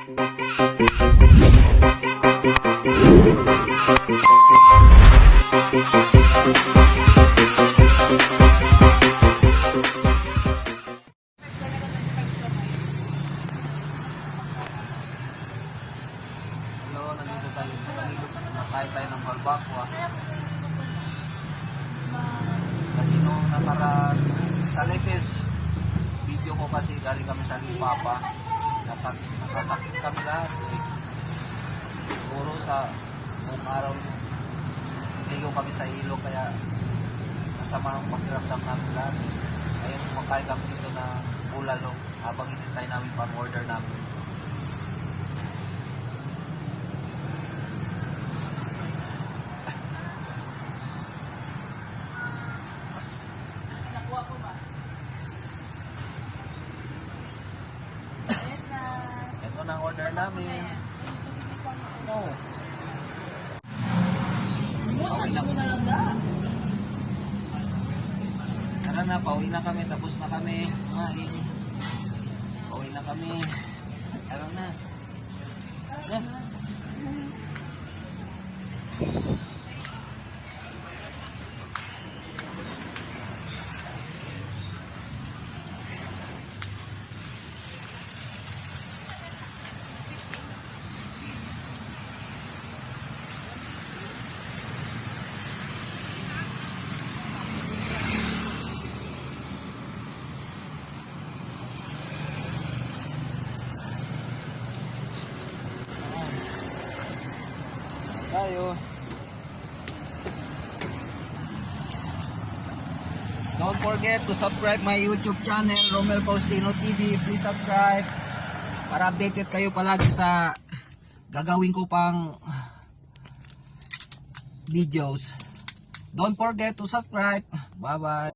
Hello, nandito tayo sa Kaligos. Nakain tayo ng barbacoa. Kasi nung nakaraan sa latest video ko kasi galing kami sa Lipapa. Nakasakit kami lahat. Siguro sa buong araw niligo kami sa ilog kaya masama ang pakiramdam namin lahat. Ngayon kumakain kami dito na bulalo habang hinintay namin pang order namin. Ito na ang order namin. No. Tara na, pauwi na kami. Tapos na kami. Kumain. Pauwi na kami. Tara na. Tayo. Don't forget to subscribe my YouTube channel, Romel Faustino TV. Please subscribe para updated kayo palagi sa gagawin ko pang videos. Don't forget to subscribe. Bye bye.